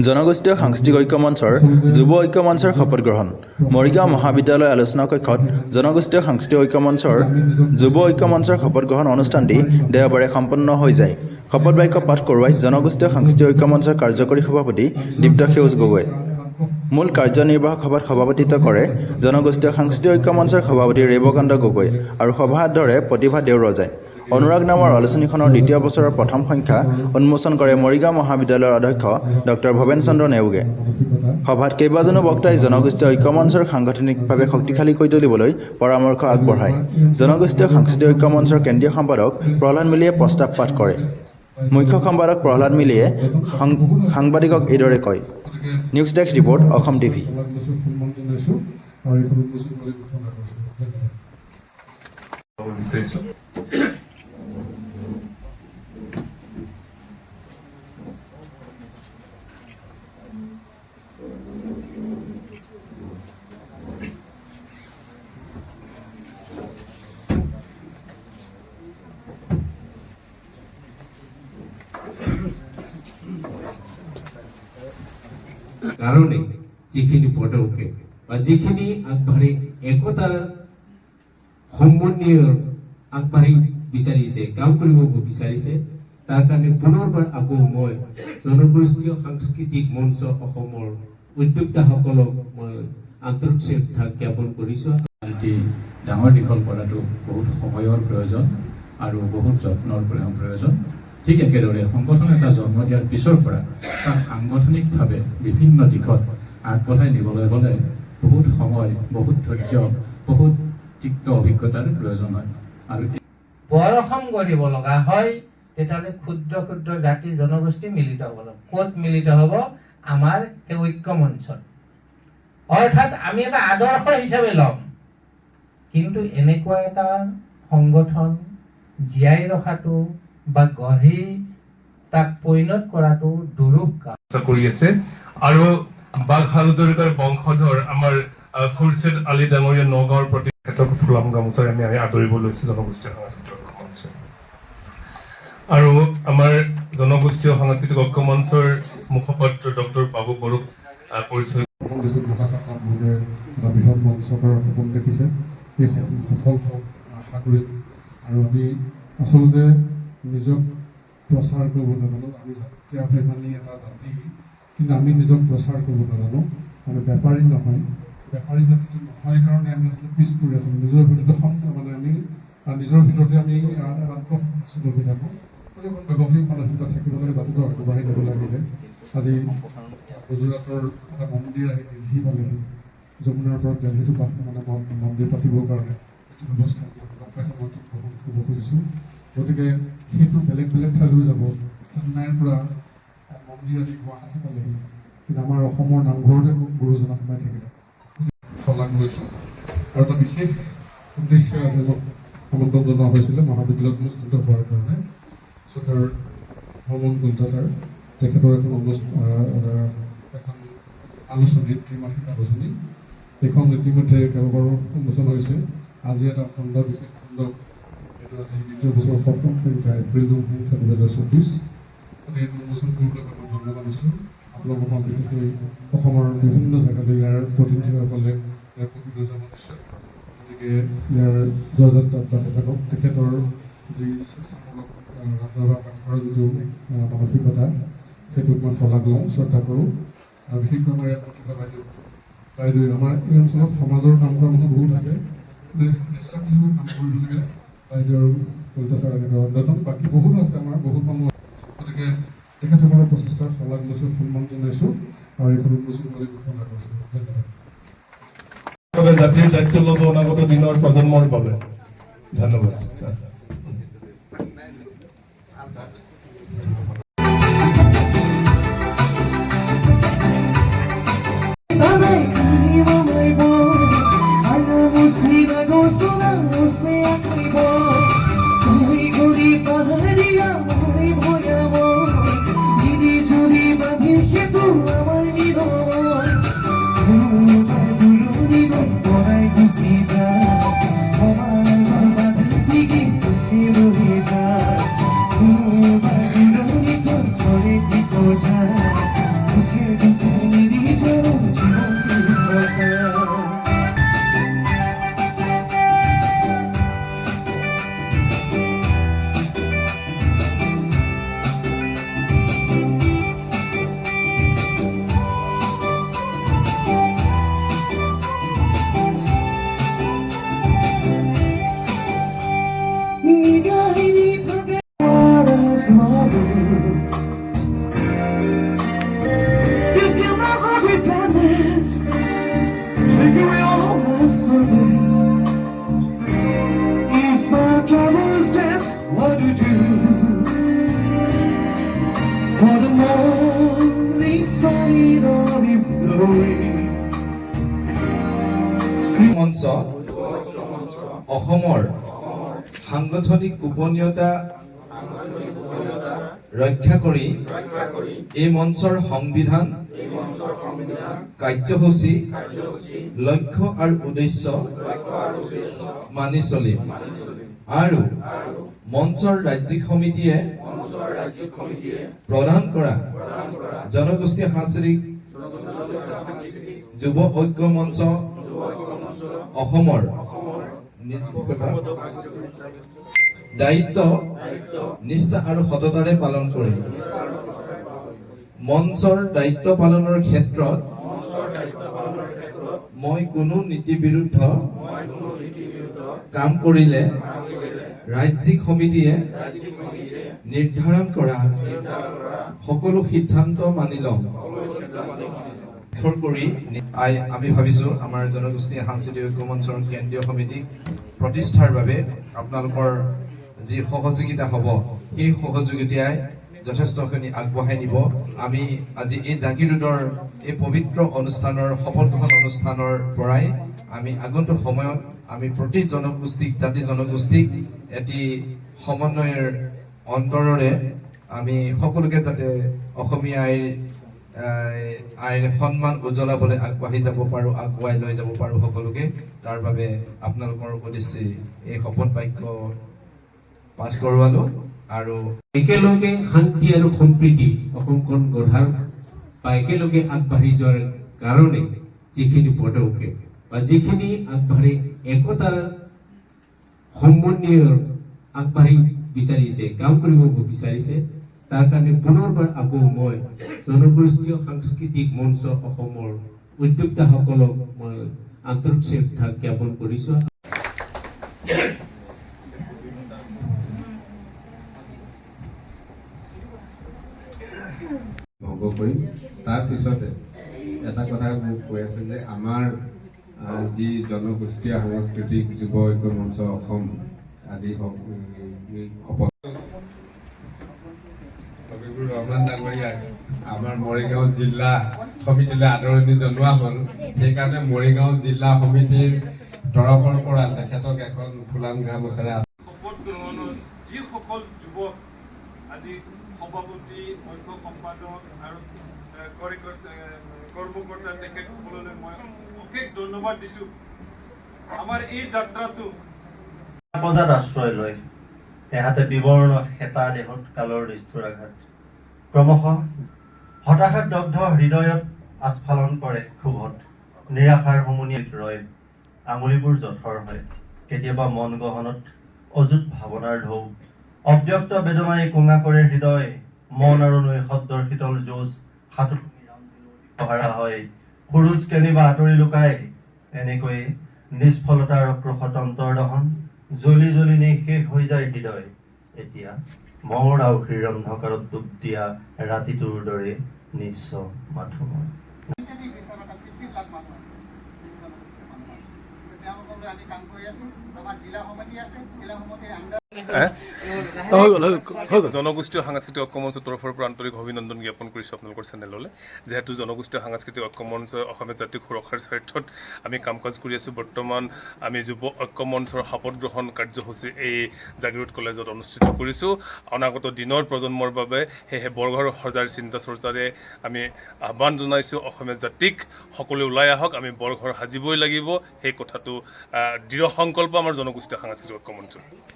জনগোষ্ঠীয় সাংস্কৃতিক ঐক্য মঞ্চৰ যুৱ ঐক্য মঞ্চৰ শপত গ্ৰহণ মৰিগাঁও মহাবিদ্যালয় আলোচনা কক্ষত জনগোষ্ঠীয় সাংস্কৃতিক ঐক্য মঞ্চৰ যুৱ ঐক্য মঞ্চৰ শপত গ্ৰহণ অনুষ্ঠানটি দেওবাৰে সম্পন্ন হৈ যায়। শপত বাক্য পাঠ কৰোৱাই জনগোষ্ঠীয় সাংস্কৃতিক ঐক্য মঞ্চৰ কাৰ্যকৰী সভাপতি দীপ্ত সেউজ গগৈ। মূল কাৰ্যনিৰ্বাহক সভাত সভাপতিত্ব কৰে জনগোষ্ঠীয় সাংস্কৃতিক ঐক্য মঞ্চৰ সভাপতি ৰেৱকান্ত গগৈ আৰু সভাত ধৰে প্ৰতিভা দেওৰজাই। অনুৰাগ নামৰ আলোচনীখনৰ দ্বিতীয় বছৰৰ প্ৰথম সংখ্যা উন্মোচন কৰে মৰিগাঁও মহাবিদ্যালয়ৰ অধ্যক্ষ ডক্টৰ ভৱেন চন্দ্ৰ নেওগে। সভাত কেইবাজনো বক্তাই জনগোষ্ঠীয় ঐক্য মঞ্চৰ সাংগঠনিকভাৱে শক্তিশালী কৰি তুলিবলৈ পৰামৰ্শ আগবঢ়ায়। জনগোষ্ঠীয় সাংস্কৃতিক ঐক্য মঞ্চৰ কেন্দ্ৰীয় সম্পাদক প্ৰহ্লাদ মিলিয়ে প্ৰস্তাৱ পাঠ কৰে। মুখ্য সম্পাদক প্ৰহ্লাদ মিলিয়ে সাংবাদিকক এইদৰে কয়। News desk report Assam TV. কাৰণে যিখিনি পদক্ষেপ বা যিখিনি আগবাঢ়ি একতাৰ সমন্বয়ৰ আগবাঢ়ি বিচাৰিছে কাম কৰিব বিচাৰিছে তাৰ কাৰণে পুনৰবাৰ আকৌ মই জনগোষ্ঠীয় সাংস্কৃতিক মঞ্চ অসমৰ উদ্যোক্তাসকলক মই আন্তৰিক শ্ৰদ্ধা জ্ঞাপন কৰিছোঁ। ডাঙৰ দীঘল কৰাটো বহুত সময়ৰ প্ৰয়োজন আৰু বহুত যত্নৰ প্ৰয়োজন। ঠিক একেদৰে সংগঠন এটা জন্ম দিয়াৰ পিছৰ পৰা তাক সাংগঠনিকভাৱে বিভিন্ন দিশত আগবঢ়াই নিবলৈ হ'লে বহুত সময়, বহুত ধৈৰ্য, বহুত তিক্ত অভিজ্ঞতাৰ প্ৰয়োজন হয়। আৰু বৰ অসম গঢ়িব লগা হয় তেতিয়াহ'লে ক্ষুদ্ৰ ক্ষুদ্ৰ জাতি জনগোষ্ঠী মিলিত হ'ব লাগিব। ক'ত মিলিত হ'ব? আমাৰ এই ঐক্য মঞ্চত। অৰ্থাৎ আমি এটা আদৰ্শ হিচাপে ল'ম, কিন্তু এনেকুৱা এটা সংগঠন জীয়াই ৰখাটো বা গঢ়ি তাক পৰিণত কৰাটো দুৰূহ কাম কৰি আছে। আৰু বাঘ হালধৰিকাৰ বংশধৰ আমাৰ খুৰশ্বেদ আলী ডাঙৰীয়া নগাঁৱৰ প্ৰতি তেখেতক ফুলাম গামোচাৰে আমি আদৰিব লৈছো জনগোষ্ঠীয় সাংস্কৃতিক ঐক্য মঞ্চ। আৰু আমাৰ জনগোষ্ঠীয় সাংস্কৃতিক ঐক্য মঞ্চৰ মুখপাত্ৰ ডক্টৰ বাবু বড়োক পৰিচয় বৃহৎ মঞ্চকৰ সপোন দেখিছে, এই সপোন সফল হওক আশা কৰিম। আৰু আমি আচলতে নিজক প্ৰচাৰ কৰিব নাজানো। আমি জাতীয়াভিমানী এটা জাতি, কিন্তু আমি নিজক প্ৰচাৰ কৰিব নাজানো। মানে বেপাৰী নহয়, বেপাৰী জাতিটো নহয় কাৰণে আমি আচলতে পিছ পৰি আছোঁ। নিজৰ ভিতৰতে মানে আমি নিজৰ ভিতৰতে আমি আত্মসচেতন থাকোঁ। প্ৰতিখন ব্যৱসায়িক মানসিকতা থাকিব লাগে, জাতিটো আগবঢ়াই নিব লাগিলে। আজি গুজৰাটৰ এটা মন্দিৰ আহি দিল্লী পালেহি, যমুনাৰ পৰা দিল্লীটো মানে মন্দিৰ পাতিবৰ কাৰণে ব্যৱস্থা গম পাইছে। মই গ্ৰহণ কৰিব খুজিছোঁ। গতিকে সেইটো বেলেগ বেলেগ ঠাইলৈ যাব। চেন্নাইৰ পৰা মন্দিৰ আহি গুৱাহাটী পালেহি, কিন্তু আমাৰ অসমৰ নামঘৰতে গুৰুজনা সোমাই থাকিলে। শলাগ লৈছোঁ। আৰু এটা বিশেষ উদ্দেশ্যে আজি মোক আমন্ত্ৰণ জনোৱা হৈছিলে মহাবিদ্যালয়ত অনুষ্ঠিত হোৱাৰ কাৰণে। চুকাৰ ভ্ৰমণ কলিতা ছাৰ, তেখেতৰ এখন আলোচনী, ত্ৰিমাসিক আলোচনী। এইখন ইতিমধ্যে কেইবাবাৰো উন্মোচন হৈছে। আজি এটা খণ্ড, বিশেষ খণ্ড, এইটো আজি দ্বিতীয় বছৰৰ সপ্তম সংখ্যা, এপ্ৰিল 2024। গতিকে এইটো উন্মোচন কৰিবলৈ মই ধন্যবাদ দিছোঁ। আপোনালোকক বিশেষকৈ অসমৰ বিভিন্ন জেগালৈ ইয়াৰ প্ৰতিনিধিসকলে ইয়াৰ প্ৰতি লৈ যাব নিশ্চয়। গতিকে ইয়াৰ জয়যাত্ৰাত বাধা থাকক। তেখেতৰ যি স্বেচ্ছামূলক ৰাজহুৱা কাম কৰাৰ যিটো মানসিকতা, সেইটোক মই শলাগ লওঁ, শ্ৰদ্ধা কৰোঁ। আৰু বিশেষকৈ আমাৰ ইয়াত প্ৰতিভা বাইদেউ, আমাৰ এই অঞ্চলত সমাজৰ কাম কৰা মানুহ বহুত আছে, কিন্তু নিস্বাৰ্থভাৱে কাম কৰিব লাগে। বাইদেউ আৰু কলিতা ছাৰ এনেকুৱা অন্যতম, বাকী বহুতো আছে আমাৰ, বহুত মানুহ। গতিকে তেখেতসকলৰ প্ৰচেষ্টাৰ শলাগ লৈছোঁ, সন্মান জনাইছোঁ আৰু এইখন উন্মোচন কৰি ঘোষণা কৰিছোঁ। ধন্যবাদ। জাতিৰ দায়িত্ব ল'ব অনাগত দিনৰ প্ৰজন্মৰ বাবে। ধন্যবাদ। Sigi মঞ্চ অসমৰ সাংগঠনিক গোপনীয়তা ৰক্ষা কৰি এই মঞ্চৰ সংবিধান কাৰ্যসূচী লক্ষ্য আৰু উদ্দেশ্য মানি চলিম আৰু মঞ্চৰ ৰাজ্যিক সমিতিয়ে প্ৰদান কৰা জনগোষ্ঠী সাংস্কৃতিক যুৱ ঐক্য মঞ্চ অসমৰ দায়িত্ব নিষ্ঠা আৰু সততাৰে পালন কৰি মঞ্চৰ দায়িত্ব পালনৰ ক্ষেত্ৰত মই কোনো নীতি বিৰুদ্ধ কাম কৰিলে ৰাজ্যিক সমিতিয়ে নিৰ্ধাৰণ কৰা সকলো সিদ্ধান্ত মানি ল'ম কৰি আমি ভাবিছো আমাৰ জনগোষ্ঠী সাংস্কৃতিক ঐক্য মঞ্চৰ কেন্দ্ৰীয় সমিতি প্ৰতিষ্ঠাৰ বাবে আপোনালোকৰ যি সহযোগিতা হ'ব সেই সহযোগিতাই যথেষ্টখিনি আগবঢ়াই নিব আমি আজি এই জাগিৰোডৰ এই পবিত্ৰ অনুষ্ঠানৰ শপত গ্ৰহণ অনুষ্ঠানৰ পৰাই আমি আগন্তুক সময়ত আমি প্ৰতি জনগোষ্ঠীক জাতি জনগোষ্ঠীক এটি সমন্বয়ৰ অন্তৰেৰে আমি সকলোকে যাতে অসমীয়া আইৰ সন্মান উজ্বলাবলৈ আগবাঢ়ি যাব পাৰোঁ আগুৱাই লৈ যাব পাৰোঁ সকলোকে তাৰ বাবে আপোনালোকৰ উদ্দেশ্যে এই শপত বাক্য পাঠ কৰোৱালো আৰু একেলগে শান্তি আৰু সম্প্ৰীতি অসমখন গঢ়াৰ বা একেলগে আগবাঢ়ি যোৱাৰ কাৰণে যিখিনি পদক্ষেপ বা যিখিনি আগবাঢ়ি একতাৰ সমন্বয়ৰ আগবাঢ়ি বিচাৰিছে কাম কৰিব বিচাৰিছে তাৰ কাৰণে পুনৰবাৰ আকৌ মই জনগোষ্ঠীয় সাংস্কৃতিক মঞ্চ অসমৰ উদ্যোক্তাসকলক মই আন্তৰিক শ্ৰদ্ধা জ্ঞাপন কৰিছোঁ ভংগ কৰিম তাৰপিছতে এটা কথা মোক কৈ আছে যে আমাৰ যি জনগোষ্ঠীয় সাংস্কৃতিক যুৱ ঐক্য মঞ্চ অসম আদি শপত ফজলুৰ ৰহমান ডাঙৰীয়াক আমাৰ মৰিগাঁও জিলা সমিতিলৈ আদৰণি জনোৱা হ'ল সেইকাৰণে মৰিগাঁও জিলা সমিতিৰ তৰফৰ পৰা তেখেতক এখন ফুলাম গামোচাৰে শপত গ্ৰহণৰ যিসকল যুৱক আজি সভাপতি মুখ্য সম্পাদক আৰু কৰ্মকৰ্তা তেখেতসকললৈ মই অশেষ ধন্যবাদ দিছোঁ আমাৰ এই যাত্ৰাটো প্ৰজাত আশ্ৰয় লয় এহাতে বিৱৰ্ণ হেতা দেহত কালৰ নিষ্ঠুৰ আঘাত ক্ৰমশ হতাশাত দগ্ধ হৃদয়ত আস্ফালন কৰে ক্ষোভত নিৰাশাৰ সমুনিত ৰয় আঙুলিবোৰ জঠৰ হয় কেতিয়াবা মন গহনত অযুত ভাৱনাৰ ঢৌ অব্যক্ত বেদনাই কোঙা কৰে হৃদয় মন আৰু নৈ শব্দৰ শীতল যুঁজ হাতত সহাৰা হয় খুৰুজ কেনিবা আঁতৰি লুকাই এনেকৈ নিষ্ফলতাৰ ক্ৰোশত অন্তৰ্দহন জ্বলি জ্বলি নিশেষ হৈ যায় হৃদয় এতিয়া মৌৰ আউসীৰ অন্ধকাৰত ডুব দিয়া ৰাতিটোৰ দৰে নিশ্চ মাথো মই আমি কাম কৰি আছো আমাৰ জিলা সমিতি আছে জিলা সমিতিৰ জনগোষ্ঠীয় সাংস্কৃতিক ঐক্য মঞ্চৰ তৰফৰ পৰা আন্তৰিক অভিনন্দন জ্ঞাপন কৰিছোঁ আপোনালোকৰ চেনেললৈ যিহেতু জনগোষ্ঠীয় সাংস্কৃতিক ঐক্য মঞ্চই অসমীয়া জাতিক সুৰক্ষাৰ স্বাৰ্থত আমি কাম কাজ কৰি আছোঁ বৰ্তমান আমি যুৱ ঐক্য মঞ্চৰ শপত গ্ৰহণ কাৰ্যসূচী এই জাগিৰোড কলেজত অনুষ্ঠিত কৰিছোঁ অনাগত দিনৰ প্ৰজন্মৰ বাবে সেয়েহে বৰঘৰ সজাৰ চিন্তা চৰ্চাৰে আমি আহ্বান জনাইছোঁ অসমীয়া জাতিক সকলোৱে ওলাই আহক আমি বৰঘৰ সাজিবই লাগিব সেই কথাটো দৃঢ় সংকল্প আমাৰ জনগোষ্ঠীয় সাংস্কৃতিক ঐক্য মঞ্চৰ